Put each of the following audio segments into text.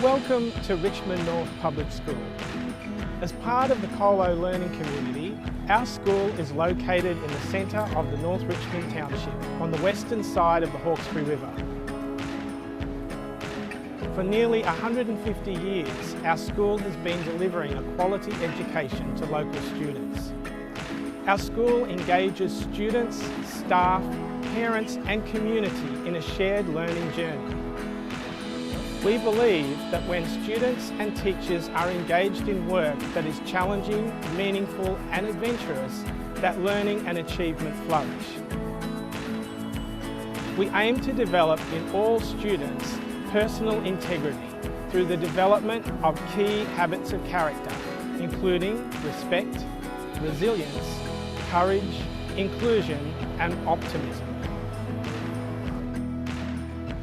Welcome to Richmond North Public School. As part of the Colo learning community, our school is located in the centre of the North Richmond Township on the western side of the Hawkesbury River. For nearly 150 years, our school has been delivering a quality education to local students. Our school engages students, staff, parents and community in a shared learning journey. We believe that when students and teachers are engaged in work that is challenging, meaningful and adventurous, that learning and achievement flourish. We aim to develop in all students personal integrity through the development of key habits of character, including respect, resilience, courage, inclusion and optimism.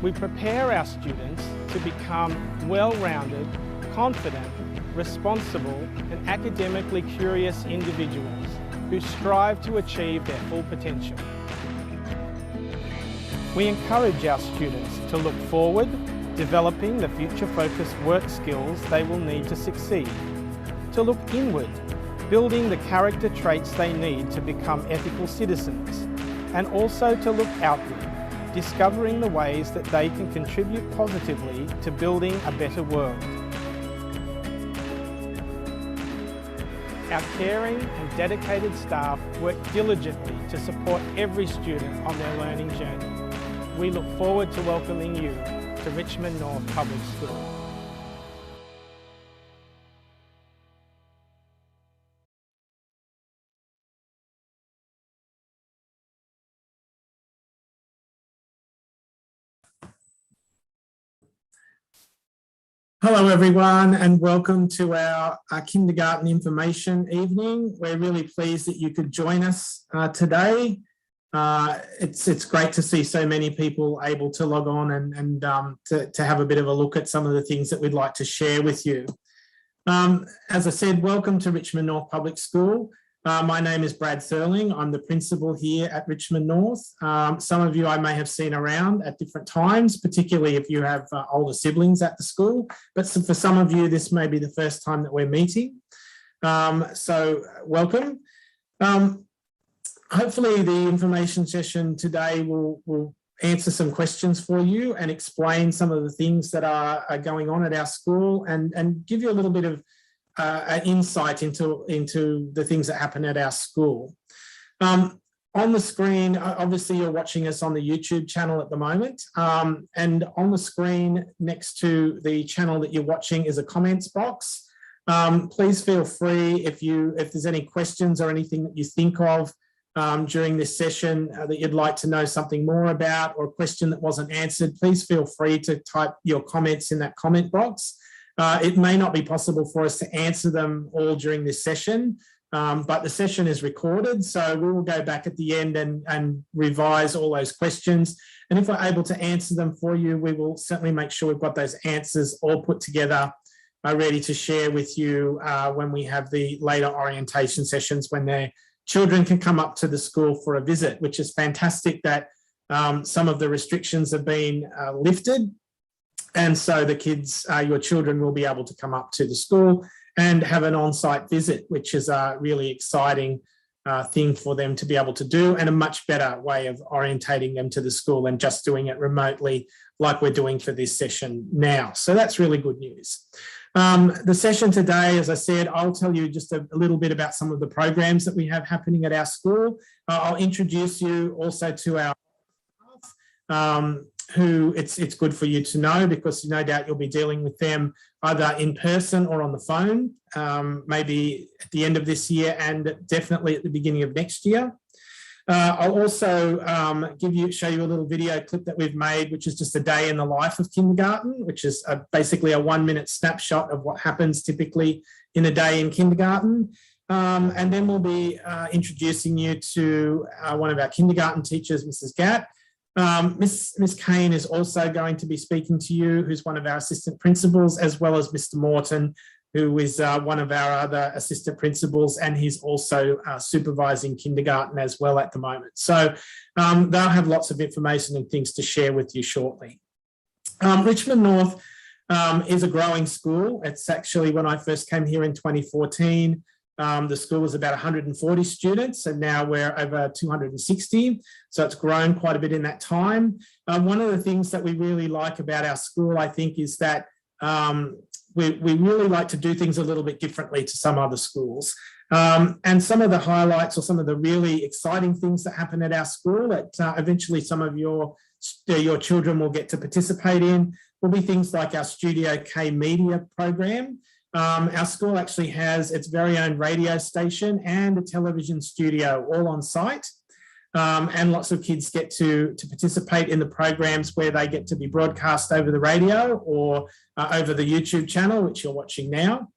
We prepare our students to become well-rounded, confident, responsible and academically curious individuals who strive to achieve their full potential. We encourage our students to look forward, developing the future-focused work skills they will need to succeed, to look inward, building the character traits they need to become ethical citizens, and also to look outward, discovering the ways that they can contribute positively to building a better world. Our caring and dedicated staff work diligently to support every student on their learning journey. We look forward to welcoming you to Richmond North Public School. Hello everyone and welcome to our kindergarten information evening. We're really pleased that you could join us today. It's great to see so many people able to log on and to have a bit of a look at some of the things that we'd like to share with you. As I said, welcome to Richmond North Public School. My name is Brad Thurling. I'm the principal here at Richmond North. Some of you I may have seen around at different times, particularly if you have older siblings at the school. But for some of you, this may be the first time that we're meeting. So welcome. Hopefully the information session today will answer some questions for you and explain some of the things that are going on at our school and give you a little bit of an insight into the things that happen at our school. On the screen, obviously you're watching us on the YouTube channel at the moment, and on the screen next to the channel that you're watching is a comments box. Please feel free if there's any questions or anything that you think of during this session that you'd like to know something more about, or a question that wasn't answered, please feel free to type your comments in that comment box. It may not be possible for us to answer them all during this session, but the session is recorded, so we will go back at the end and revise all those questions. And if we're able to answer them for you, we will certainly make sure we've got those answers all put together, ready to share with you when we have the later orientation sessions, when their children can come up to the school for a visit, which is fantastic that some of the restrictions have been lifted. And so the kids, your children will be able to come up to the school and have an on-site visit, which is a really exciting thing for them to be able to do, and a much better way of orientating them to the school than just doing it remotely like we're doing for this session now. So that's really good news. The session today, as I said, I'll tell you just a little bit about some of the programs that we have happening at our school. I'll introduce you also to our staff, who it's good for you to know, because no doubt you'll be dealing with them either in person or on the phone, maybe at the end of this year and definitely at the beginning of next year. I'll also show you a little video clip that we've made, which is just a day in the life of kindergarten, which is basically a 1-minute snapshot of what happens typically in a day in kindergarten. And then we'll be introducing you to one of our kindergarten teachers, Mrs. Gatt. Miss Kane is also going to be speaking to you, who's one of our assistant principals, as well as Mr. Morton, who is one of our other assistant principals, and he's also supervising kindergarten as well at the moment. So they'll have lots of information and things to share with you shortly. Richmond North is a growing school. It's actually, when I first came here in 2014, the school was about 140 students, and now we're over 260. So it's grown quite a bit in that time. One of the things that we really like about our school, I think, is that we really like to do things a little bit differently to some other schools. And some of the highlights or some of the really exciting things that happen at our school that eventually some of your children will get to participate in will be things like our Studio K media program. Our school actually has its very own radio station and a television studio all on site. And lots of kids get to participate in the programs where they get to be broadcast over the radio or over the YouTube channel, which you're watching now.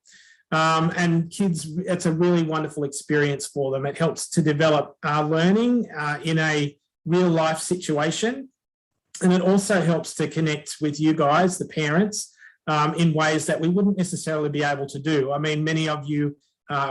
And kids, it's a really wonderful experience for them. It helps to develop learning in a real life situation. And it also helps to connect with you guys, the parents, in ways that we wouldn't necessarily be able to do. I mean, many of you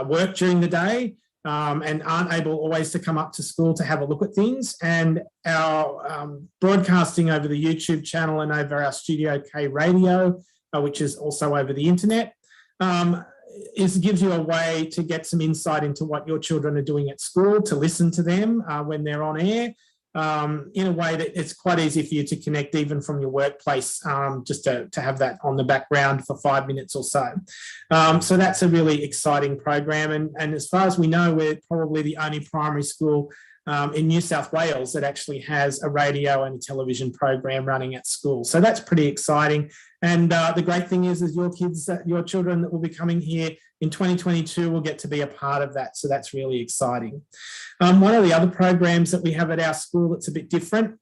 work during the day and aren't able always to come up to school to have a look at things. And our broadcasting over the YouTube channel and over our Studio K radio, which is also over the internet, gives you a way to get some insight into what your children are doing at school, to listen to them when they're on air, in a way that it's quite easy for you to connect even from your workplace, just to have that on the background for 5 minutes or so. So that's a really exciting program. And as far as we know, we're probably the only primary school in New South Wales that actually has a radio and a television program running at school. So that's pretty exciting. And the great thing is your kids, your children that will be coming here in 2022 will get to be a part of that. So that's really exciting. One of the other programs that we have at our school that's a bit different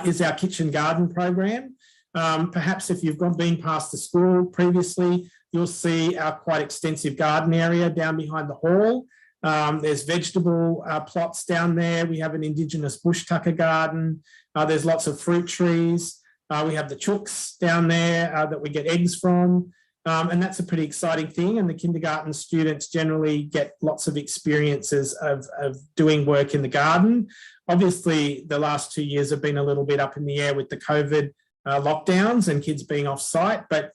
is our kitchen garden program. Perhaps if you've been past the school previously, you'll see our quite extensive garden area down behind the hall. There's vegetable plots down there. We have an Indigenous bush tucker garden. There's lots of fruit trees. We have the chooks down there that we get eggs from. And that's a pretty exciting thing. And the kindergarten students generally get lots of experiences of doing work in the garden. Obviously, the last 2 years have been a little bit up in the air with the COVID lockdowns and kids being off site. But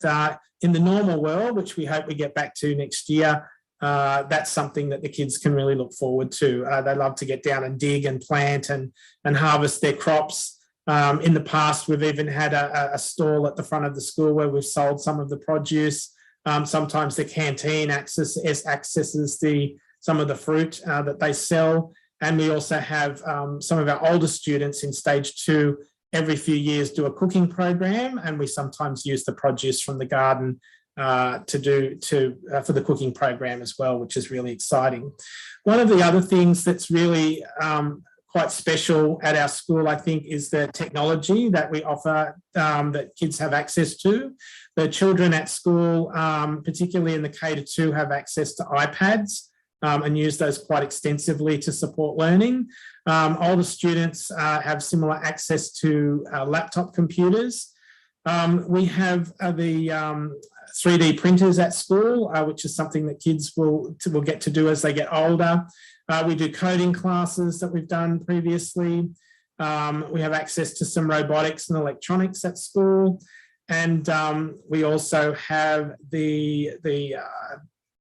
in the normal world, which we hope we get back to next year, that's something that the kids can really look forward to. They love to get down and dig and plant and harvest their crops. In the past, we've even had a stall at the front of the school where we've sold some of the produce. Sometimes the canteen accesses some of the fruit that they sell. And we also have some of our older students in stage 2 every few years do a cooking program, and we sometimes use the produce from the garden for the cooking program as well, which is really exciting. One of the other things that's really quite special at our school, I think, is the technology that we offer that kids have access to. The children at school, particularly in the K-2, have access to iPads and use those quite extensively to support learning. Older students have similar access to laptop computers. We have the 3D printers at school, which is something that kids will get to do as they get older. We do coding classes that we've done previously. We have access to some robotics and electronics at school. And we also have the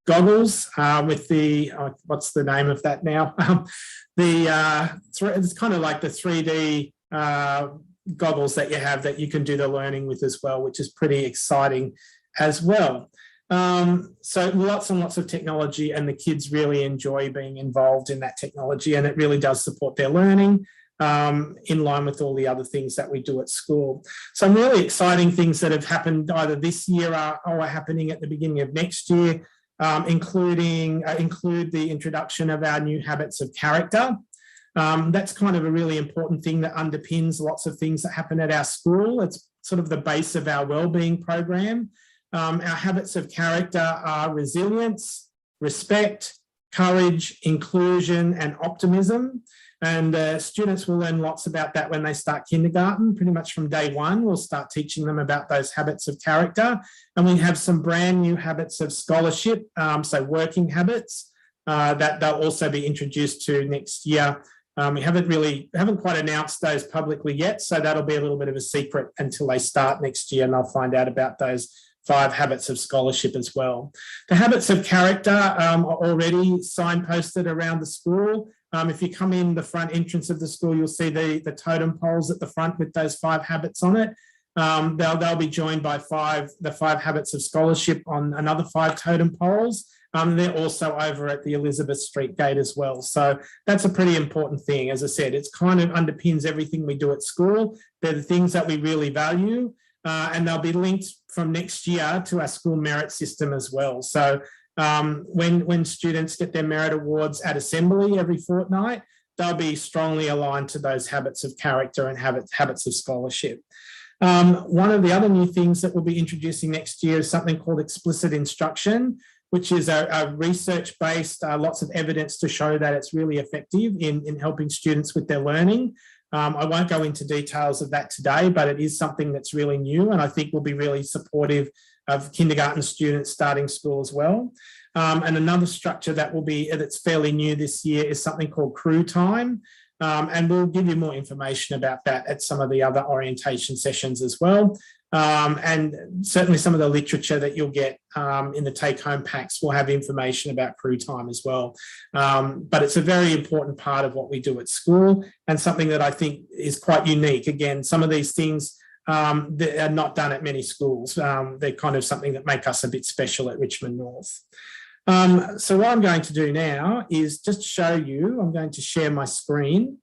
goggles with the, what's the name of that now? It's kind of like the 3D goggles that you have that you can do the learning with as well, which is pretty exciting as well. So lots and lots of technology, and the kids really enjoy being involved in that technology, and it really does support their learning in line with all the other things that we do at school. Some really exciting things that have happened either this year or are happening at the beginning of next year include the introduction of our new habits of character. That's kind of a really important thing that underpins lots of things that happen at our school. It's sort of the base of our wellbeing program. Our habits of character are resilience, respect, courage, inclusion, and optimism. And students will learn lots about that when they start kindergarten. Pretty much from day one, we'll start teaching them about those habits of character. And we have some brand new habits of scholarship, so working habits, that they'll also be introduced to next year We haven't quite announced those publicly yet, so that'll be a little bit of a secret until they start next year, and they'll find out about those 5 habits of scholarship as well. The habits of character are already signposted around the school. If you come in the front entrance of the school, you'll see the totem poles at the front with those 5 habits on it. They'll be joined by the 5 habits of scholarship on another 5 totem poles. They're also over at the Elizabeth Street gate as well. So that's a pretty important thing. As I said, it's kind of underpins everything we do at school. They're the things that we really value, and they'll be linked from next year to our school merit system as well. So when students get their merit awards at assembly every fortnight, they'll be strongly aligned to those habits of character and habits of scholarship. One of the other new things that we'll be introducing next year is something called explicit instruction, which is a research-based, lots of evidence to show that it's really effective in helping students with their learning. I won't go into details of that today, but it is something that's really new and I think will be really supportive of kindergarten students starting school as well. And another structure that's fairly new this year is something called crew time. And we'll give you more information about that at some of the other orientation sessions as well. And certainly some of the literature that you'll get in the take-home packs will have information about crew time as well. But it's a very important part of what we do at school and something that I think is quite unique. Again, some of these things that are not done at many schools. They're kind of something that make us a bit special at Richmond North. So what I'm going to do now is just show you, I'm going to share my screen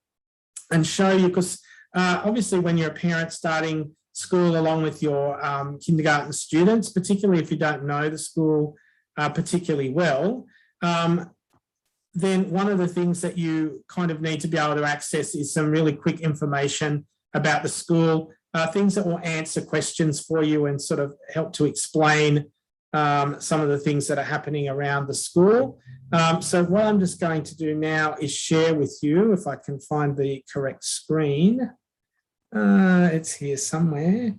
and show you, because obviously when you're a parent starting school along with your kindergarten students, particularly if you don't know the school particularly well, then one of the things that you kind of need to be able to access is some really quick information about the school, things that will answer questions for you and sort of help to explain some of the things that are happening around the school. So what I'm just going to do now is share with you, if I can find the correct screen. It's here somewhere.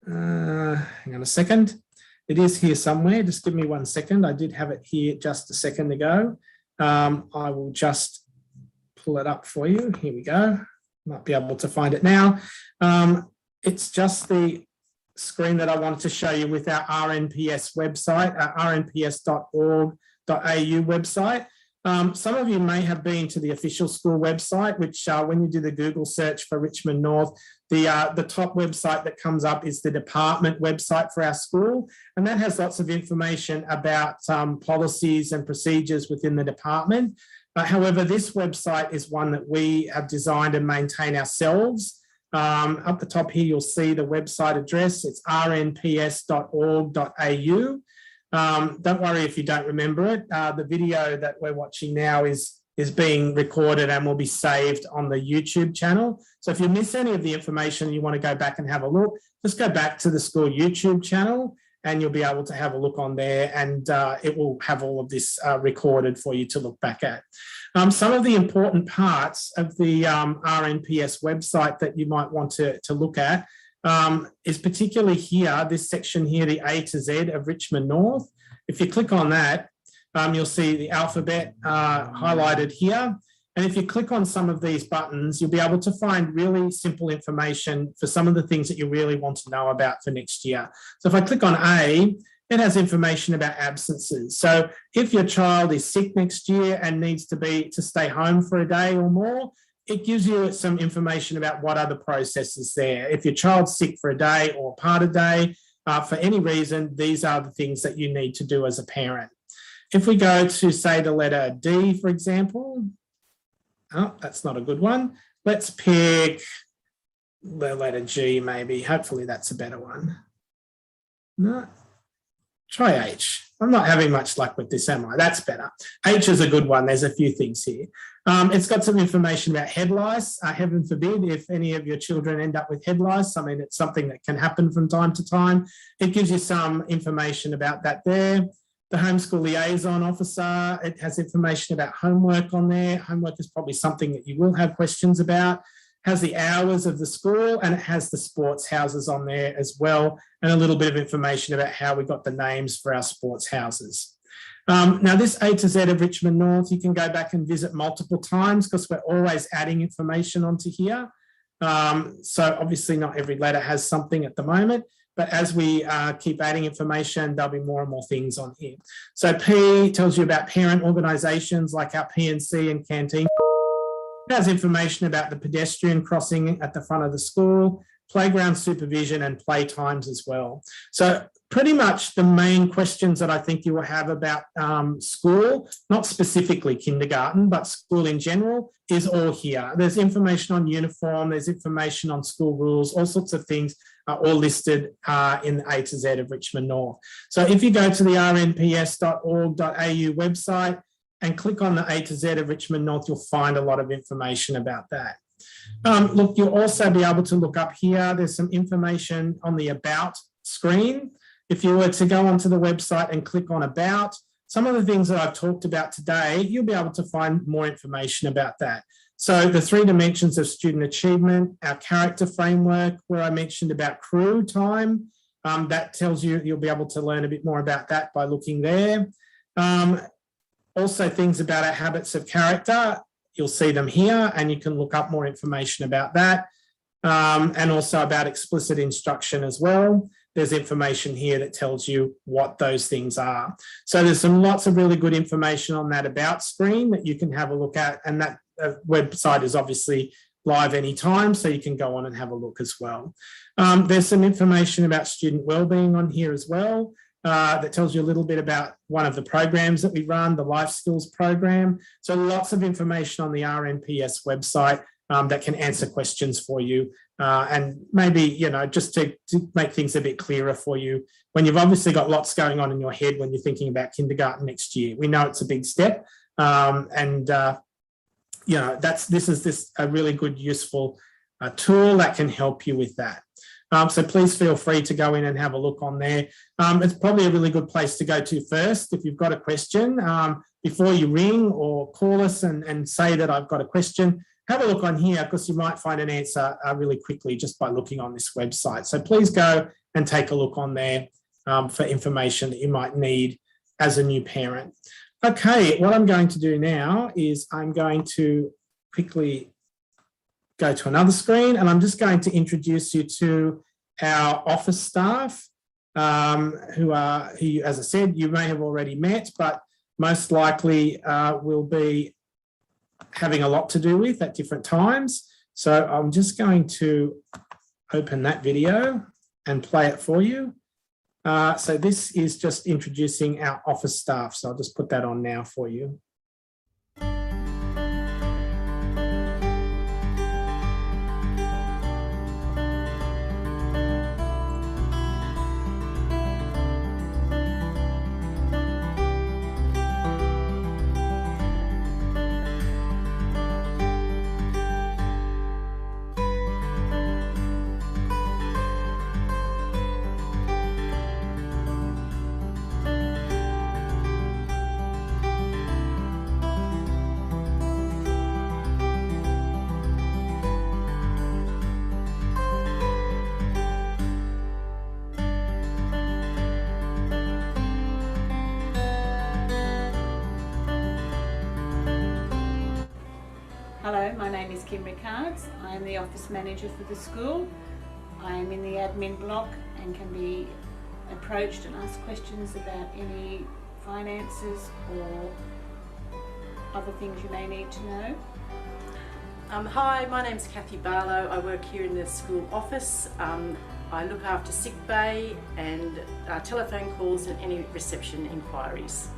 Hang on a second. It is here somewhere. Just give me 1 second. I did have it here just a second ago. I will just pull it up for you. Here we go. Might be able to find it now. It's just the screen that I wanted to show you with our RNPS website, rnps.org.au website. Some of you may have been to the official school website, which when you do the Google search for Richmond North, the top website that comes up is the department website for our school. And that has lots of information about policies and procedures within the department. However, this website is one that we have designed and maintain ourselves. Up the top here, you'll see the website address. It's rnps.org.au. Don't worry if you don't remember it. The video that we're watching now is being recorded and will be saved on the YouTube channel. So if you miss any of the information, you want to go back and have a look, just go back to the school YouTube channel and you'll be able to have a look on there, and it will have all of this recorded for you to look back at. Some of the important parts of the RNPS website that you might want to look at is particularly here, this section here, the A to Z of Richmond North. If you click on that, you'll see the alphabet highlighted here. And if you click on some of these buttons, you'll be able to find really simple information for some of the things that you really want to know about for next year. So if I click on A, it has information about absences. So if your child is sick next year and needs to stay home for a day or more, it gives you some information about what are the processes there. If your child's sick for a day or part of a day, for any reason, these are the things that you need to do as a parent. If we go to, say, the letter D, for example, oh, that's not a good one. Let's pick the letter G, maybe. Hopefully that's a better one. No, try H. I'm not having much luck with this, am I? That's better. H is a good one. There's a few things here. It's got some information about head lice. Heaven forbid if any of your children end up with head lice. I mean, it's something that can happen from time to time. It gives you some information about that there. The homeschool liaison officer, it has information about homework on there. Homework is probably something that you will have questions about. Has the hours of the school, and it has the sports houses on there as well, and a little bit of information about how we got the names for our sports houses. Now, this A to Z of Richmond North, you can go back and visit multiple times because we're always adding information onto here. So obviously not every letter has something at the moment, but as we keep adding information, there'll be more and more things on here. So P tells you about parent organisations like our PNC and Canteen. It has information about the pedestrian crossing at the front of the school, playground supervision and play times as well. So pretty much the main questions that I think you will have about school, not specifically kindergarten, but school in general, is all here. There's information on uniform, there's information on school rules, all sorts of things are all listed in the A to Z of Richmond North. So if you go to the rnps.org.au website and click on the A to Z of Richmond North, you'll find a lot of information about that. Look, you'll also be able to look up here. There's some information on the About screen. If you were to go onto the website and click on About, some of the things that I've talked about today, you'll be able to find more information about that. So the 3 dimensions of student achievement, our character framework, where I mentioned about crew time, that tells you, you'll be able to learn a bit more about that by looking there. Also things about our habits of character, you'll see them here and you can look up more information about that. And also about explicit instruction as well. There's information here that tells you what those things are. So there's lots of really good information on that About screen that you can have a look at, and that website is obviously live anytime, so you can go on and have a look as well. There's some information about student wellbeing on here as well. That tells you a little bit about one of the programs that we run, the Life Skills program. So lots of information on the RNPS website that can answer questions for you and maybe, you know, just to make things a bit clearer for you when you've obviously got lots going on in your head when you're thinking about kindergarten next year. We know it's a big step you know, this is a really good, useful tool that can help you with that. So please feel free to go in and have a look on there. It's probably a really good place to go to first if you've got a question. Before you ring or call us and say that I've got a question, have a look on here because you might find an answer really quickly just by looking on this website. So please go and take a look on there for information that you might need as a new parent. Okay, what I'm going to do now is I'm going to quickly go to another screen and I'm just going to introduce you to our office staff who, as I said, you may have already met, but most likely will be having a lot to do with at different times. So I'm just going to open that video and play it for you. So this is just introducing our office staff. So I'll just put that on now for you. Hello, my name is Kim Rickards. I am the office manager for the school. I am in the admin block and can be approached and asked questions about any finances or other things you may need to know. Hi, my name's Kathy Barlow. I work here in the school office. I look after sick bay and telephone calls and any reception inquiries.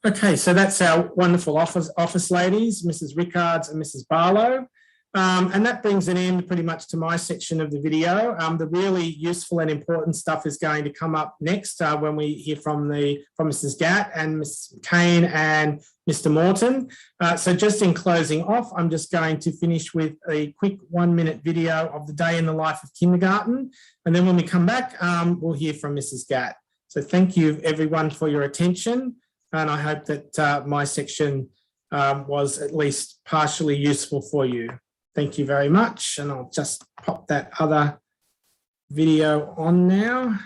Okay, so that's our wonderful office ladies, Mrs. Rickards and Mrs. Barlow. And that brings an end pretty much to my section of the video. The really useful and important stuff is going to come up next when we hear from Mrs. Gatt and Ms. Kane and Mr. Morton. So just in closing off, I'm just going to finish with a quick 1-minute video of the day in the life of kindergarten. And then when we come back, we'll hear from Mrs. Gatt. So thank you everyone for your attention. And I hope that my section was at least partially useful for you. Thank you very much. And I'll just pop that other video on now.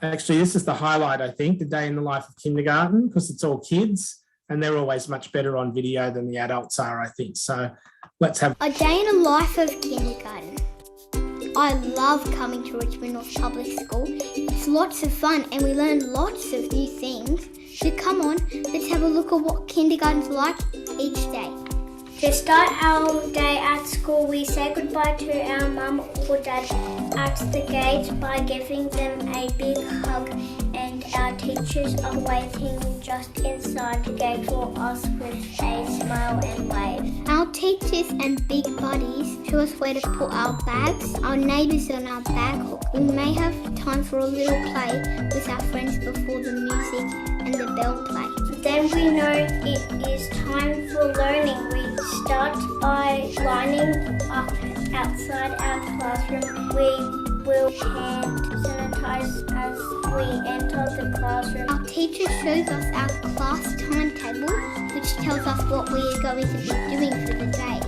Actually, this is the highlight, I think, the day in the life of kindergarten, because it's all kids and they're always much better on video than the adults are, I think. So let's have a day in the life of kindergarten. I love coming to Richmond North Public School. It's lots of fun and we learn lots of new things. So come on, let's have a look at what kindergarten's like each day. To start our day at school, we say goodbye to our mum or dad at the gate by giving them a big hug, and our teachers are waiting just inside the gate for us with a smile and wave. Our teachers and big buddies show us where to put our bags, our neighbours on our bag hook. We may have time for a little play with our friends before the music and the bell play. Then we know it is time for learning. We start by lining up outside our classroom. We will hand sanitize as we enter the classroom. Our teacher shows us our class timetable, which tells us what we are going to be doing for the day.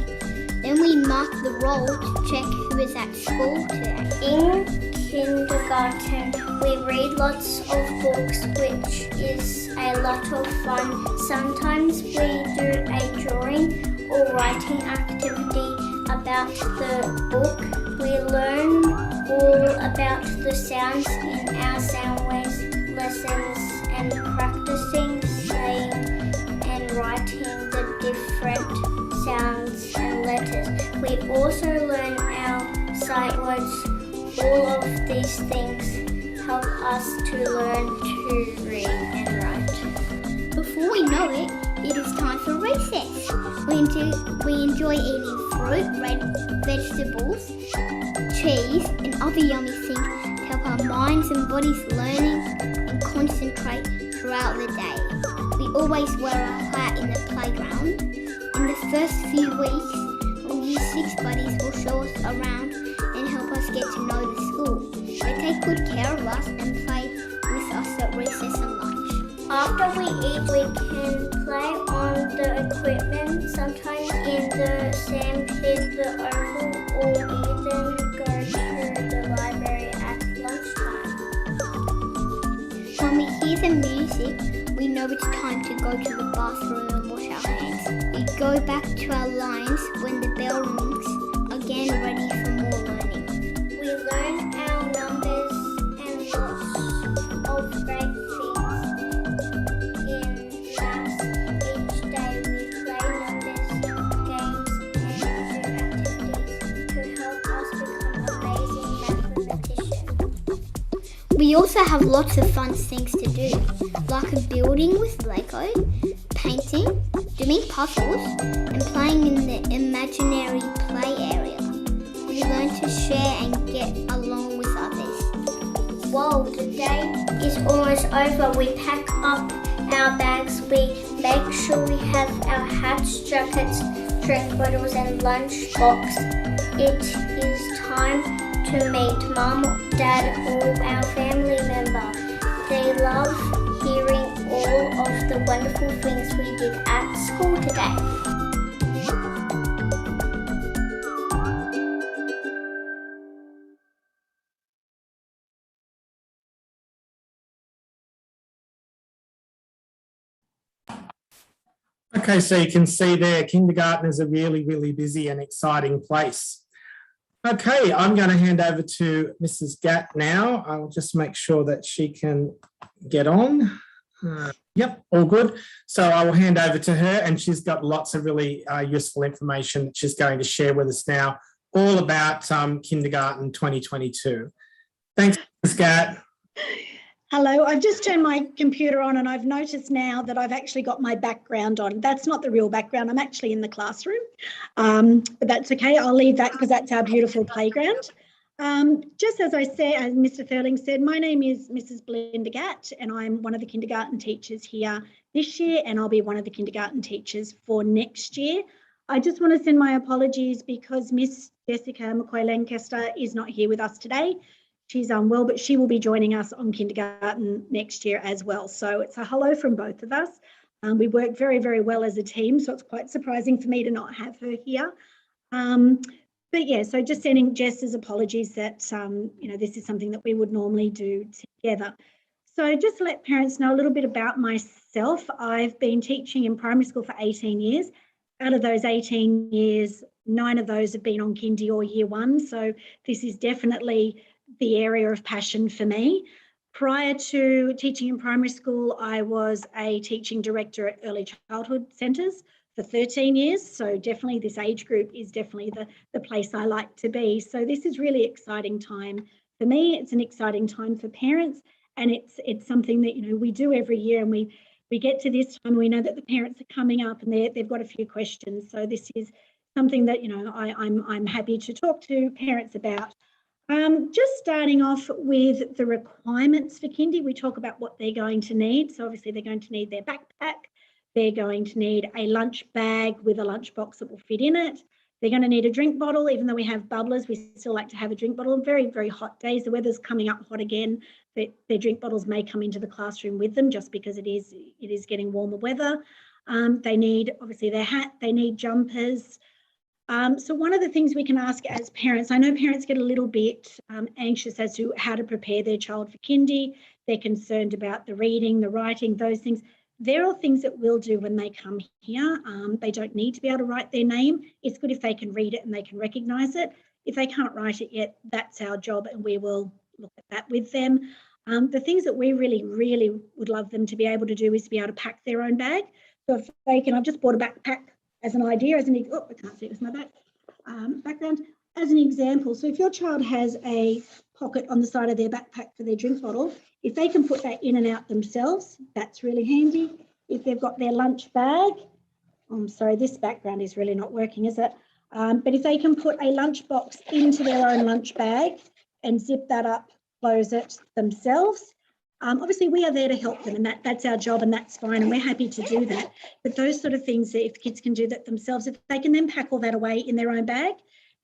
Then we mark the roll to check who is at school today. In kindergarten, we read lots of books, which is a lot of fun. Sometimes we do a drawing or writing activity about the book. We learn all about the sounds in our Soundwaves lessons and practicing saying and writing the different sounds and letters. We also learn our sight words. All of these things help us to learn to read and write. Before we know it, it is time for recess. We enjoy eating fruit, red vegetables, cheese and other yummy things to help our minds and bodies learning and concentrate throughout the day. We always wear a hat in the playground. In the first few weeks, our Year 6 buddies will show us around and help us get to know the school. They take good care of us and play with us at recess and lunch. After we eat, we can play on the equipment, sometimes in the sand pit, the oval, or even go to the library at lunchtime. When we hear the music, we know it's time to go to the bathroom and wash our hands. We go back to our lines when the bell rings, again ready for more learning. We learn our numbers and lots of great things in maths. Each day we play numbers, games and do activities to help us become amazing mathematicians. We also have lots of fun things to do, like a building with Lego, painting, doing puzzles, and playing in the imaginary play area. We learn to share and get along with others. Whoa, the day is almost over. We pack up our bags. We make sure we have our hats, jackets, drink bottles and lunch box. It is time to meet Mum, Dad or our family member. They love hearing all of the wonderful things we did at school today. Okay, so you can see there, kindergarten is a really, really busy and exciting place. Okay, I'm going to hand over to Mrs. Gatt now. I'll just make sure that she can get on. Yep, all good. So I will hand over to her, and she's got lots of really useful information that she's going to share with us now, all about kindergarten 2022. Thanks, Mrs. Gatt. Hello, I've just turned my computer on and I've noticed now that I've actually got my background on. That's not the real background. I'm actually in the classroom, but that's okay. I'll leave that because that's our beautiful playground. Just as I said, as Mr. Thurling said, my name is Mrs. Belinda Gatt and I'm one of the kindergarten teachers here this year, and I'll be one of the kindergarten teachers for next year. I just want to send my apologies because Miss Jessica McCoy-Lancaster is not here with us today. She's unwell, but she will be joining us on kindergarten next year as well. So it's a hello from both of us. We work very, very well as a team, so it's quite surprising for me to not have her here. But yeah, so just sending Jess's apologies that, this is something that we would normally do together. So just to let parents know a little bit about myself, I've been teaching in primary school for 18 years. Out of those 18 years, 9 of those have been on kindy or year 1. So this is definitely the area of passion for me. Prior to teaching in primary school, I was a teaching director at early childhood centres for 13 years. So definitely this age group is definitely the place I like to be. So this is really exciting time for me. It's an exciting time for parents, and it's something that, we do every year, and we get to this time, we know that the parents are coming up and they've got a few questions. So this is something that, I'm happy to talk to parents about. Just starting off with the requirements for kindy, we talk about what they're going to need. So obviously they're going to need their backpack. They're going to need a lunch bag with a lunchbox that will fit in it. They're going to need a drink bottle. Even though we have bubblers, we still like to have a drink bottle. On very, very hot days, the weather's coming up hot again, their drink bottles may come into the classroom with them just because it is getting warmer weather. They need, obviously, their hat. They need jumpers. So one of the things we can ask as parents, I know parents get a little bit anxious as to how to prepare their child for kindy. They're concerned about the reading, the writing, those things. They're all things that we'll do when they come here. They don't need to be able to write their name. It's good if they can read it and they can recognise it. If they can't write it yet, that's our job, and we will look at that with them. The things that we really, really would love them to be able to do is to be able to pack their own bag. So if they can, I've just bought a backpack as an idea, I can't see it with my background. As an example, so if your child has a pocket on the side of their backpack for their drink bottle, if they can put that in and out themselves, that's really handy. If they've got their lunch bag, I'm sorry, this background is really not working, is it? But if they can put a lunch box into their own lunch bag and zip that up, close it themselves, obviously we are there to help them, and that's our job, and that's fine, and we're happy to do that. But those sort of things, if kids can do that themselves, if they can then pack all that away in their own bag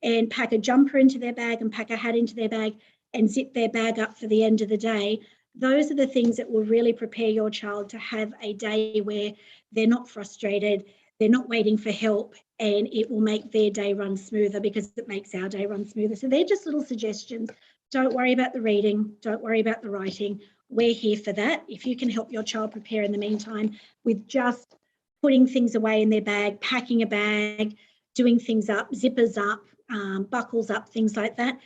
and pack a jumper into their bag and pack a hat into their bag and zip their bag up for the end of the day, those are the things that will really prepare your child to have a day where they're not frustrated, they're not waiting for help, and it will make their day run smoother because it makes our day run smoother. So they're just little suggestions. Don't worry about the reading, don't worry about the writing. We're here for that. If you can help your child prepare in the meantime with just putting things away in their bag, packing a bag, doing things up, zippers up, buckles up, things like that.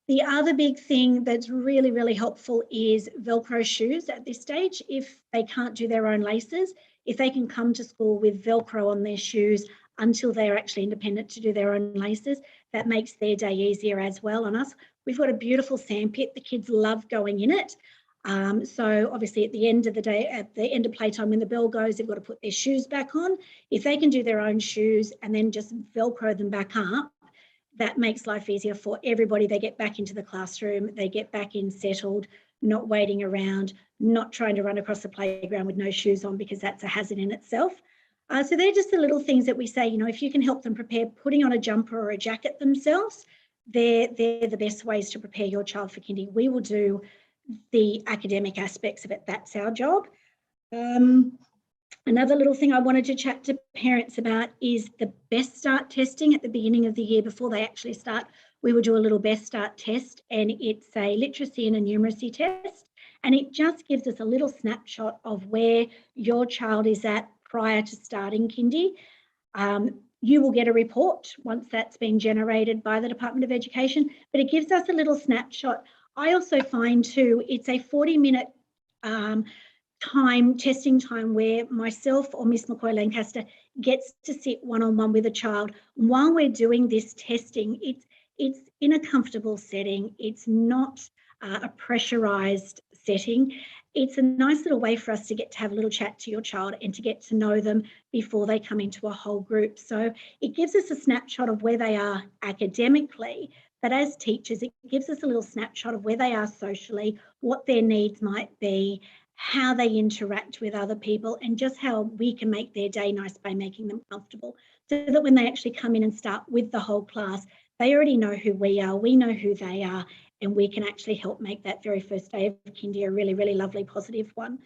The other big thing that's really, really helpful is Velcro shoes at this stage. If they can't do their own laces, if they can come to school with Velcro on their shoes until they're actually independent to do their own laces, that makes their day easier as well on us. We've got a beautiful sandpit. The kids love going in it. So obviously at the end of the day, at the end of playtime, when the bell goes, they've got to put their shoes back on. If they can do their own shoes and then just Velcro them back up, that makes life easier for everybody. They get back into the classroom, they get back in settled, not waiting around, not trying to run across the playground with no shoes on, because that's a hazard in itself. So they're just the little things that we say, if you can help them prepare putting on a jumper or a jacket themselves, they're the best ways to prepare your child for kindy. We will do the academic aspects of it. That's our job. Another little thing I wanted to chat to parents about is the Best Start testing at the beginning of the year. Before they actually start, we will do a little Best Start test, and it's a literacy and a numeracy test, and it just gives us a little snapshot of where your child is at prior to starting kindy. You will get a report once that's been generated by the Department of Education, but it gives us a little snapshot. I also find too, it's a 40-minute testing time where myself or Miss McCoy Lancaster gets to sit one-on-one with a child while we're doing this testing. It's in a comfortable setting. It's not a pressurized setting. It's a nice little way for us to get to have a little chat to your child and to get to know them before they come into a whole group. So it gives us a snapshot of where they are academically, but as teachers, it gives us a little snapshot of where they are socially, what their needs might be, how they interact with other people, and just how we can make their day nice by making them comfortable, so that when they actually come in and start with the whole class, they already know who we are, we know who they are, and we can actually help make that very first day of kindy a really, really lovely, positive one.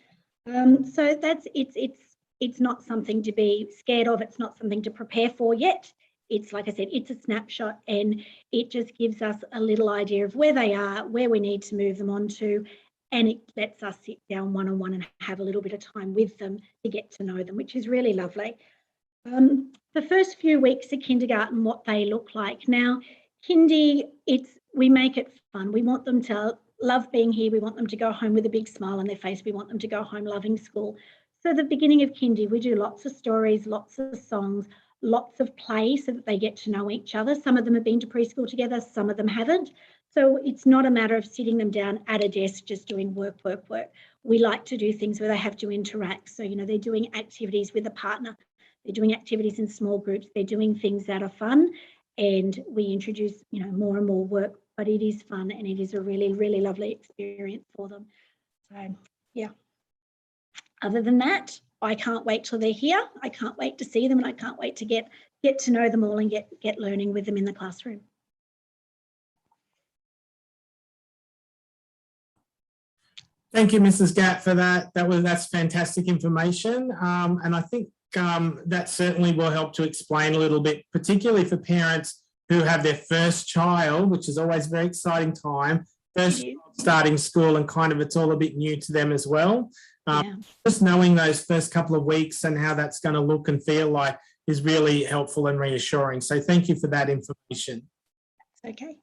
So it's it's not something to be scared of. It's not something to prepare for yet. It's, like I said, it's a snapshot, and it just gives us a little idea of where they are, where we need to move them on to, and it lets us sit down one-on-one and have a little bit of time with them to get to know them, which is really lovely. The first few weeks of kindergarten, what they look like. Now, kindy, we make it fun. We want them to love being here. We want them to go home with a big smile on their face. We want them to go home loving school. So the beginning of kindy, we do lots of stories, lots of songs, lots of play so that they get to know each other. Some of them have been to preschool together, some of them haven't. So it's not a matter of sitting them down at a desk just doing work. We like to do things where they have to interact. So, they're doing activities with a partner. They're doing activities in small groups. They're doing things that are fun, and we introduce, more and more work, but it is fun and it is a really, really lovely experience for them. So, yeah. Other than that, I can't wait till they're here. I can't wait to see them, and I can't wait to get to know them all and get learning with them in the classroom. Thank you, Mrs. Gatt, for that. That's fantastic information, and I think that certainly will help to explain a little bit, particularly for parents who have their first child, which is always a very exciting time, first starting school, and kind of it's all a bit new to them as well. Just knowing those first couple of weeks and how that's going to look and feel like is really helpful and reassuring. So thank you for that information. Okay.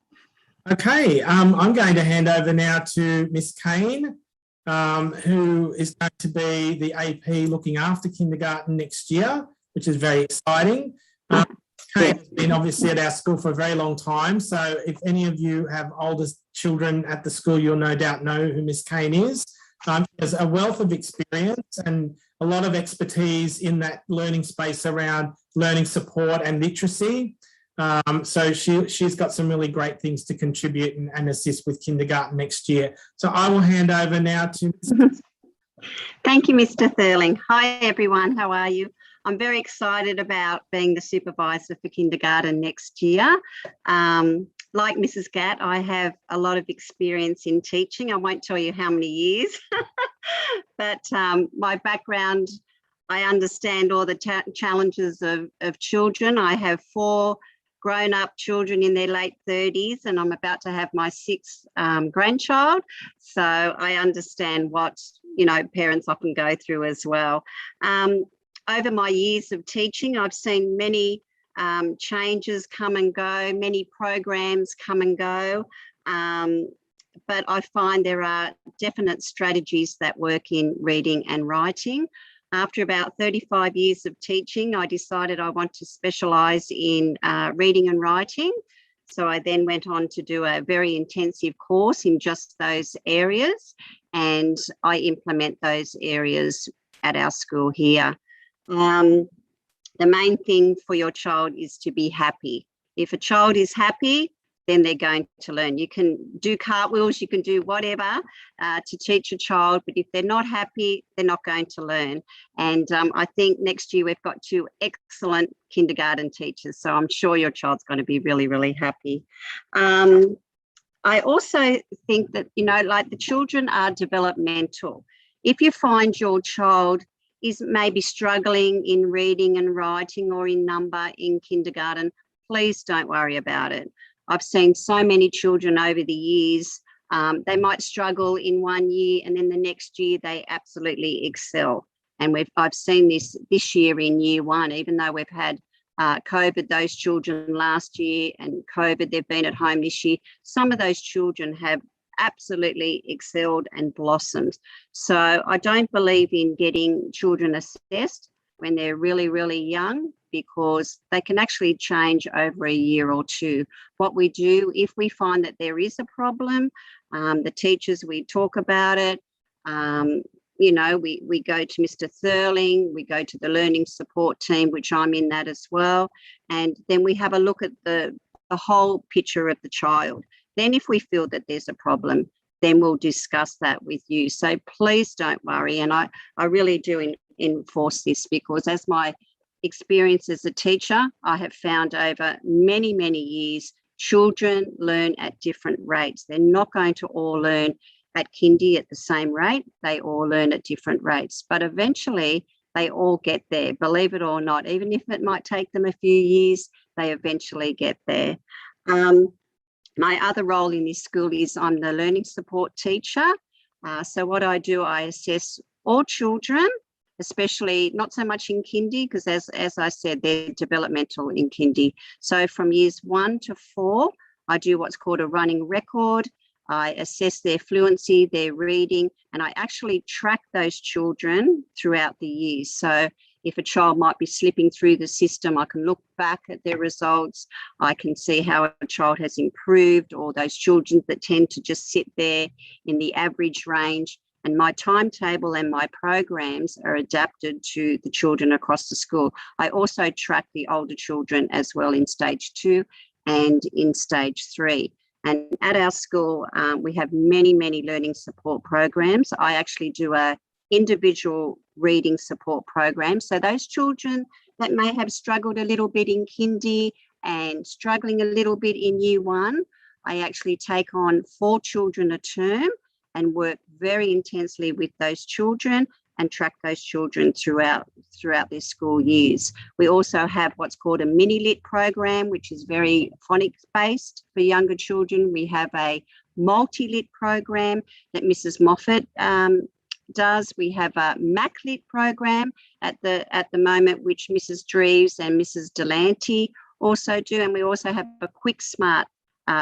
Okay, I'm going to hand over now to Miss Kane, who is going to be the AP looking after kindergarten next year, which is very exciting. Kane has been obviously at our school for a very long time, so if any of you have older children at the school, you'll no doubt know who Miss Kane is. She has a wealth of experience and a lot of expertise in that learning space around learning support and literacy. So she's got some really great things to contribute and assist with kindergarten next year. So I will hand over now to Thank you, Mr. Thurling. Hi, everyone. How are you? I'm very excited about being the supervisor for kindergarten next year. Like Mrs. Gatt, I have a lot of experience in teaching. I won't tell you how many years, but my background, I understand all the challenges of children. I have 4 grown-up children in their late 30s, and I'm about to have my 6th grandchild. So I understand what, parents often go through as well. Over my years of teaching, I've seen many changes come and go, many programs come and go, but I find there are definite strategies that work in reading and writing. After about 35 years of teaching, I decided I want to specialise in reading and writing. So I then went on to do a very intensive course in just those areas, and I implement those areas at our school here. The main thing for your child is to be happy. If a child is happy, then they're going to learn. You can do cartwheels, you can do whatever to teach a child, but if they're not happy, they're not going to learn. And I think next year we've got 2 excellent kindergarten teachers, so I'm sure your child's going to be really, really happy. I also think that, like the children are developmental. If you find your child is maybe struggling in reading and writing or in number in kindergarten, please don't worry about it. I've seen so many children over the years, they might struggle in one year and then the next year they absolutely excel. And I've seen this year in year 1, even though we've had COVID, those children last year, and COVID, they've been at home this year. Some of those children have absolutely excelled and blossomed. So I don't believe in getting children assessed when they're really, really young, because they can actually change over a year or 2. What we do, if we find that there is a problem, the teachers, we talk about it. We go to Mr. Thurling, we go to the learning support team, which I'm in that as well. And then we have a look at the whole picture of the child. Then if we feel that there's a problem, then we'll discuss that with you. So please don't worry. And I really do enforce this, because as my experience as a teacher, I have found over many, many years, children learn at different rates. They're not going to all learn at kindy at the same rate. They all learn at different rates, but eventually they all get there, believe it or not. Even if it might take them a few years, they eventually get there. My other role in this school is I'm the learning support teacher. So what I do, I assess all children, especially not so much in kindy, because as I said, they're developmental in kindy. So from years 1 to 4, I do what's called a running record. I assess their fluency, their reading, and I actually track those children throughout the years. So if a child might be slipping through the system, I can look back at their results. I can see how a child has improved, or those children that tend to just sit there in the average range. And my timetable and my programs are adapted to the children across the school. I also track the older children as well in stage 2 and in stage 3. And at our school, we have many, many learning support programs. I actually do a individual reading support program. So those children that may have struggled a little bit in kindy and struggling a little bit in year 1, I actually take on 4 children a term and work very intensely with those children and track those children throughout their school years. We also have what's called a mini lit program, which is very phonics based for younger children. We have a multi-lit program that Mrs. Moffat does. We have a Mac lit program at the moment, which Mrs. Dreves and Mrs. Delante also do. And we also have a Quick Smart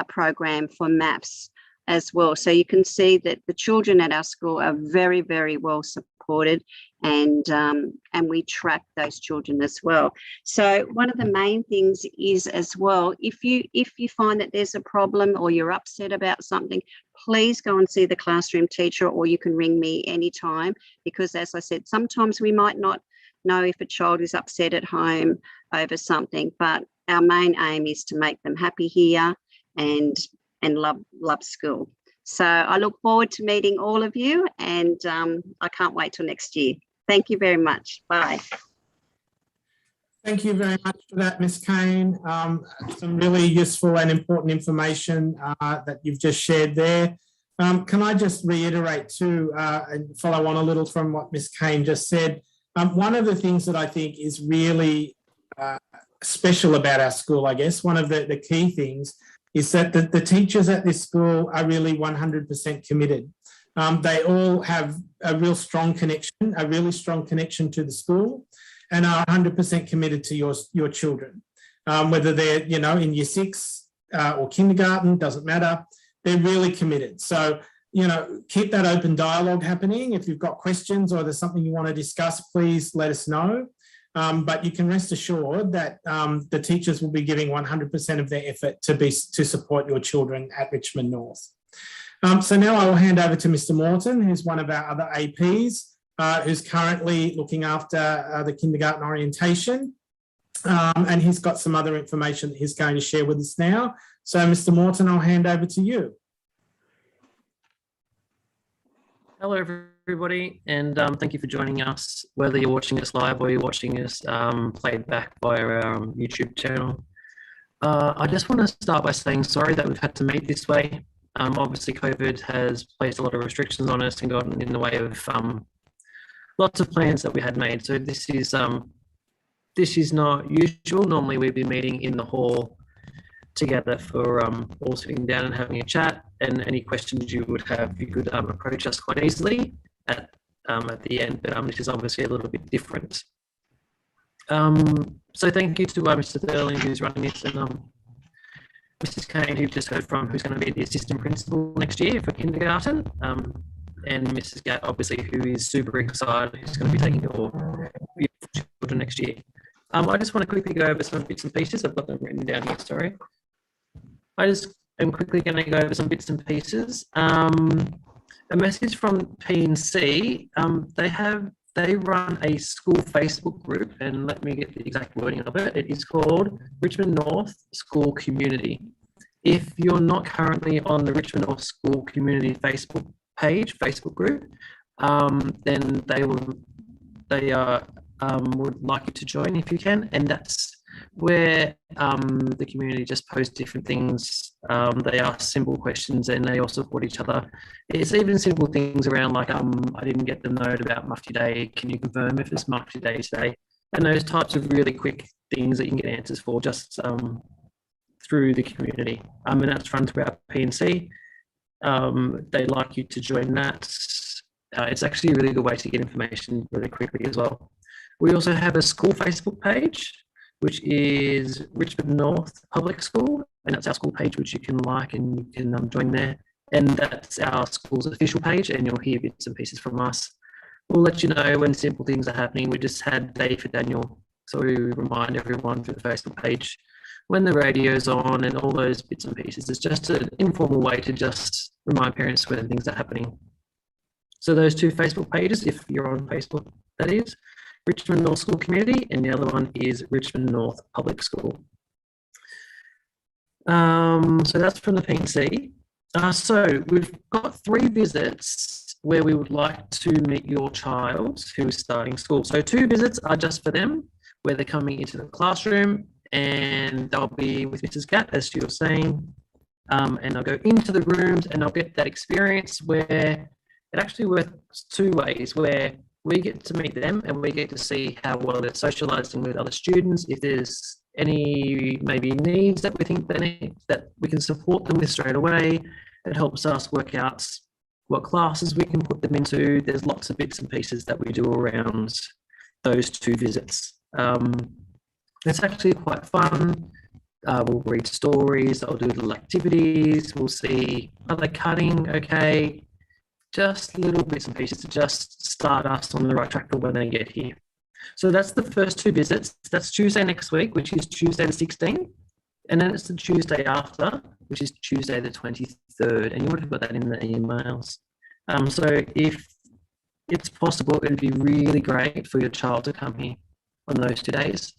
program for maths as well. So you can see that the children at our school are very, very well supported, and we track those children as well. So one of the main things is as well, if you find that there's a problem or you're upset about something, please go and see the classroom teacher, or you can ring me anytime, because as I said, sometimes we might not know if a child is upset at home over something, but our main aim is to make them happy here and love school. So I look forward to meeting all of you, and I can't wait till next year. Thank you very much. Bye. Thank you very much for that, Ms. Kane. Some really useful and important information that you've just shared there. Can I just reiterate too, and follow on a little from what Ms. Kane just said? One of the things that I think is really special about our school, I guess, one of the key things is that the teachers at this school are really 100% committed. They all have a real strong connection, a really strong connection to the school, and are 100% committed to your children. Whether they're, in year 6 or kindergarten, doesn't matter. They're really committed. So, keep that open dialogue happening. If you've got questions or there's something you want to discuss, please let us know. But you can rest assured that the teachers will be giving 100% of their effort to support your children at Richmond North. So now I will hand over to Mr. Morton, who's one of our other APs, who's currently looking after the kindergarten orientation. And he's got some other information that he's going to share with us now. So Mr. Morton, I'll hand over to you. Hello, everybody, and thank you for joining us, whether you're watching us live or you're watching us played back via our YouTube channel. I just want to start by saying sorry that we've had to meet this way. Obviously, COVID has placed a lot of restrictions on us and gotten in the way of lots of plans that we had made. So this is not usual. Normally, we'd be meeting in the hall together for all sitting down and having a chat, and any questions you would have, you could approach us quite easily at the end, but this is obviously a little bit different. So thank you to Mr. Thurling, who's running this, and Mrs. Kane, who you just heard from, who's going to be the assistant principal next year for kindergarten, and Mrs. Gatt, obviously, who is super excited, who's going to be taking your children next year. I just want to quickly go over some bits and pieces. I've got them written down here, sorry. I just am quickly going to go over some bits and pieces. A message from P&C, they run a school Facebook group, and let me get the exact wording of it. It is called Richmond North School Community. If you're not currently on the Richmond North School Community Facebook page, Facebook group, then they would like you to join if you can, and that's where the community just posts different things. They ask simple questions and they all support each other. It's even simple things around like, I didn't get the note about Mufti Day. Can you confirm if it's Mufti Day today? And those types of really quick things that you can get answers for just through the community. And that's run through our P&C. They'd like you to join that. It's actually a really good way to get information really quickly as well. We also have a school Facebook page, which is Richmond North Public School, and that's our school page, which you can like and you can join there. And that's our school's official page, and you'll hear bits and pieces from us. We'll let you know when simple things are happening. We just had Day for Daniel, so we remind everyone through the Facebook page when the radio's on and all those bits and pieces. It's just an informal way to just remind parents when things are happening. So those two Facebook pages, if you're on Facebook, that is, Richmond North School Community, and the other one is Richmond North Public School. So that's from the P&C. So we've got 3 visits where we would like to meet your child who is starting school. So 2 visits are just for them, where they're coming into the classroom, and they'll be with Mrs. Gatt, as she was saying, and they'll go into the rooms and they'll get that experience where it actually works 2 ways, where we get to meet them and we get to see how well they're socialising with other students. If there's any maybe needs that we think they need, that we can support them with straight away, it helps us work out what classes we can put them into. There's lots of bits and pieces that we do around those 2 visits. It's actually quite fun. We'll read stories, I'll do little activities, we'll see, are they cutting okay? Just little bits and pieces to just start us on the right track for when they get here. So that's the first 2 visits. That's Tuesday next week, which is Tuesday the 16th. And then it's the Tuesday after, which is Tuesday the 23rd. And you would have got that in the emails. So if it's possible, it'd be really great for your child to come here on those 2 days.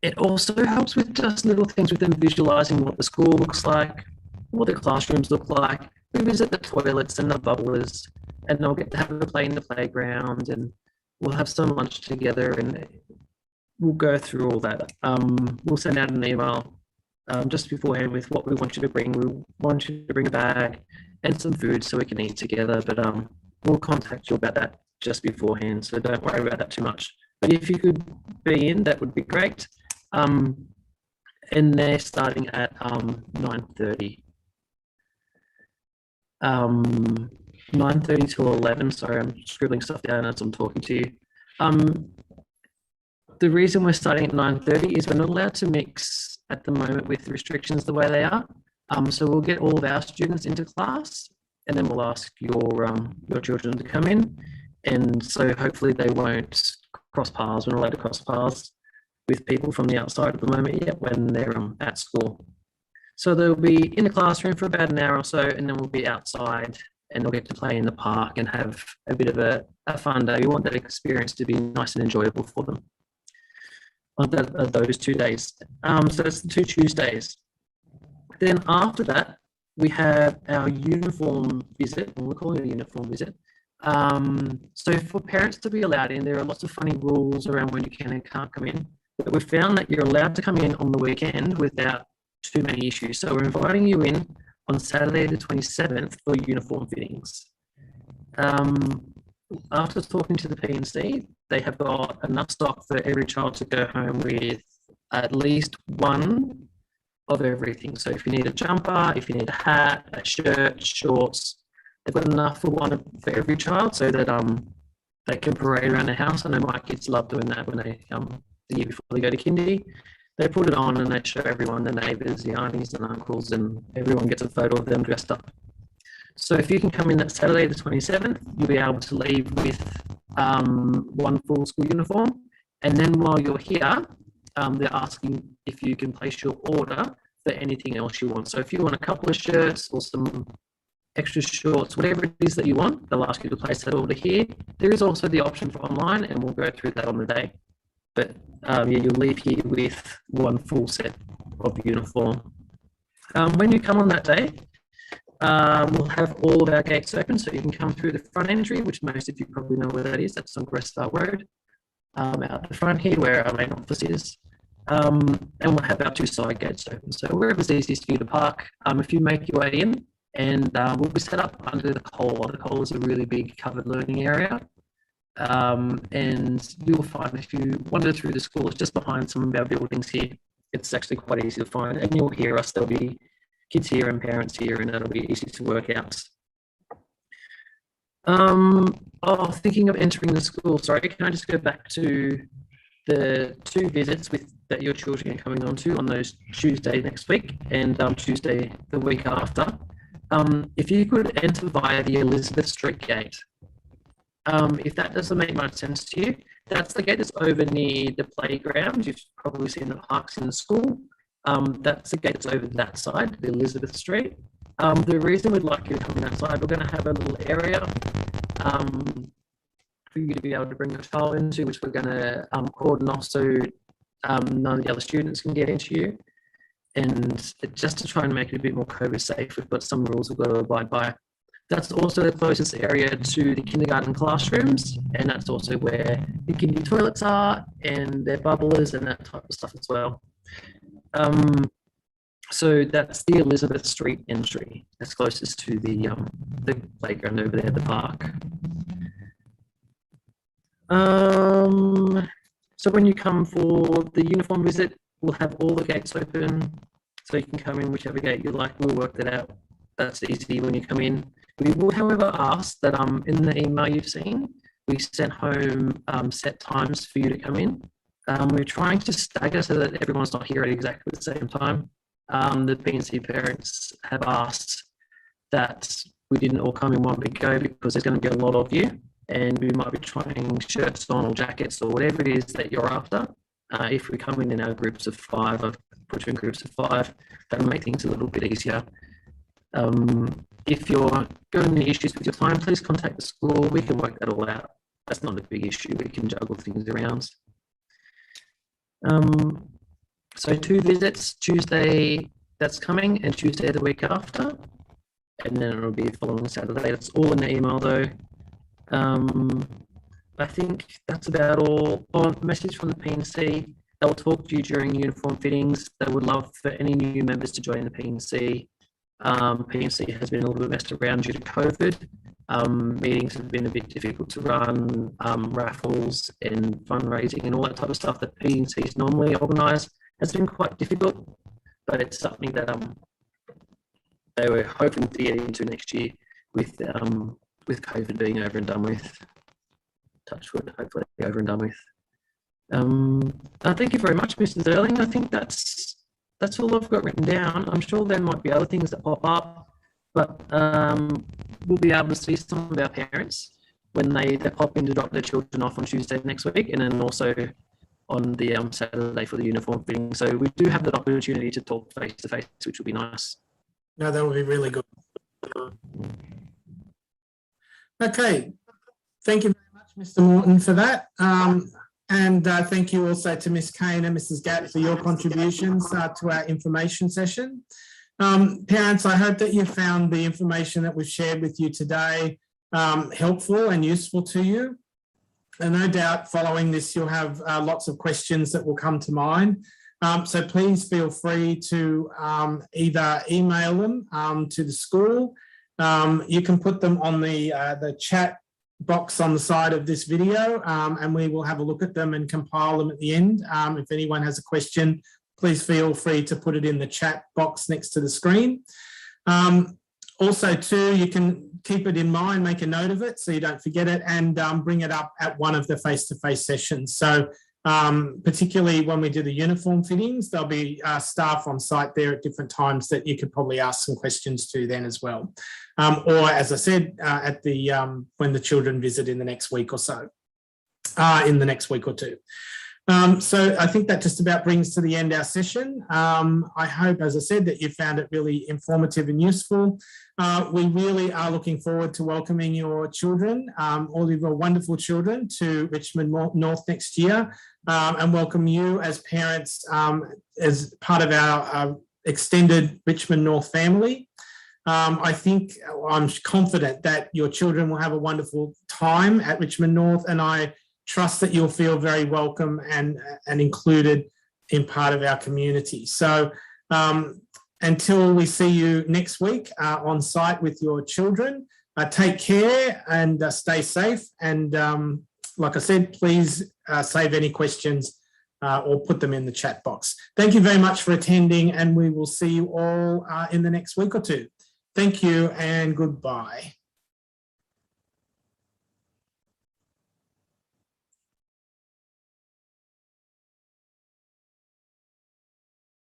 It also helps with just little things with them visualising what the school looks like, what the classrooms look like. We visit the toilets and the bubblers, and they'll get to have a play in the playground, and we'll have some lunch together, and we'll go through all that. We'll send out an email just beforehand with what we want you to bring. We want you to bring a bag and some food so we can eat together, but we'll contact you about that just beforehand, so don't worry about that too much. But if you could be in, that would be great. And they're starting at 9:30. 9:30 to 11. Sorry, I'm scribbling stuff down as I'm talking to you. The reason we're starting at 9:30 is we're not allowed to mix at the moment with restrictions the way they are. So we'll get all of our students into class, and then we'll ask your children to come in. And so hopefully they won't cross paths. We're not allowed to cross paths with people from the outside at the moment yet when they're at school. So they'll be in the classroom for about an hour or so, and then we'll be outside and they'll get to play in the park and have a bit of a fun day. We want that experience to be nice and enjoyable for them on those 2 days. So that's the 2 Tuesdays. Then after that, we have our uniform visit, and we'll call it a uniform visit. So for parents to be allowed in, there are lots of funny rules around when you can and can't come in. But we've found that you're allowed to come in on the weekend without too many issues. So we're inviting you in on Saturday the 27th for uniform fittings. After talking to the P&C, they have got enough stock for every child to go home with at least one of everything. So if you need a jumper, if you need a hat, a shirt, shorts, they've got enough for for every child so that they can parade around the house. I know my kids love doing that when they the year before they go to kindy. They put it on and they show everyone, the neighbours, the aunties and uncles, and everyone gets a photo of them dressed up. So if you can come in that Saturday the 27th, you'll be able to leave with one full school uniform. And then while you're here, they're asking if you can place your order for anything else you want. So if you want a couple of shirts or some extra shorts, whatever it is that you want, they'll ask you to place that order here. There is also the option for online, and we'll go through that on the day. But yeah, you'll leave here with one full set of uniform. When you come on that day, we'll have all of our gates open, so you can come through the front entry, which most of you probably know where that is. That's on Gressvale Road, out the front here where our main office is. And we'll have our 2 side gates open. So wherever's easiest for you to park, if you make your way in, and we'll be set up under the Cola. The Cola is a really big covered learning area. And you'll find if you wander through the school, it's just behind some of our buildings here. It's actually quite easy to find, and you'll hear us. There'll be kids here and parents here, and it'll be easy to work out. Thinking of entering the school, sorry, can I just go back to the 2 visits that your children are coming on to on those Tuesday next week and Tuesday the week after. If you could enter via the Elizabeth Street gate. If that doesn't make much sense to you, that's the gate that's over near the playground. You've probably seen the parks in the school. That's the gate that's over that side, the Elizabeth Street. The reason we'd like you to come on that side, we're going to have a little area for you to be able to bring your child into, which we're going to cordon off so none of the other students can get into you. And just to try and make it a bit more COVID safe, we've got some rules we've got to abide by. That's also the closest area to the kindergarten classrooms, and that's also where the kindy toilets are and their bubblers and that type of stuff as well. So that's the Elizabeth Street entry. That's closest to the playground over there, the park. So when you come for the uniform visit, we'll have all the gates open, so you can come in whichever gate you like. We'll work that out. That's easy when you come in. We will, however, ask that in the email you've seen, we sent home set times for you to come in. We're trying to stagger so that everyone's not here at exactly the same time. The P&C parents have asked that we didn't all come in one big go because there's going to be a lot of you, and we might be trying shirts on or jackets or whatever it is that you're after. If we come in our groups of 5, I've put you in groups of 5, that'll make things a little bit easier. If you're going to issues with your time, please contact the school. We can work that all out. That's not a big issue. We can juggle things around. So 2 visits, Tuesday that's coming and Tuesday the week after. And then it'll be the following Saturday. That's all in the email though. I think that's about all. Message from the P&C. They will talk to you during uniform fittings. They would love for any new members to join the P&C. P&C has been a little bit messed around due to COVID. Meetings have been a bit difficult to run, raffles and fundraising and all that type of stuff that P&Cs normally organise has been quite difficult, but it's something that they were hoping to get into next year with COVID being over and done with. Touch wood, hopefully over and done with. Thank you very much, Mrs. Erling. I think that's all I've got written down. I'm sure there might be other things that pop up, but we'll be able to see some of our parents when they pop in to drop their children off on Tuesday next week, and then also on the Saturday for the uniform fitting. So we do have that opportunity to talk face to face, which will be nice. No, that would be really good. Okay, thank you very much, Mr. Morton, for that. And thank you also to Ms. Kane and Mrs. Gatt for your contributions to our information session. Parents, I hope that you found the information that we've shared with you today helpful and useful to you. And no doubt following this, you'll have lots of questions that will come to mind. So please feel free to either email them to the school. You can put them on the chat box on the side of this video, and we will have a look at them and compile them at the end. If anyone has a question, please feel free to put it in the chat box next to the screen. Also too, you can keep it in mind, make a note of it so you don't forget it, and bring it up at one of the face-to-face sessions. So particularly when we do the uniform fittings, there'll be staff on site there at different times that you could probably ask some questions to then as well. Or as I said, at the when the children visit in the next week or so, in the next week or two. So I think that just about brings to the end our session. I hope, as I said, that you found it really informative and useful. We really are looking forward to welcoming your children, all of your wonderful children, to Richmond North next year, and welcome you as parents as part of our extended Richmond North family. I'm confident that your children will have a wonderful time at Richmond North, and I trust that you'll feel very welcome and included in part of our community. So until we see you next week on site with your children, take care and stay safe. And like I said, please save any questions or put them in the chat box. Thank you very much for attending, and we will see you all in the next week or two. Thank you and goodbye.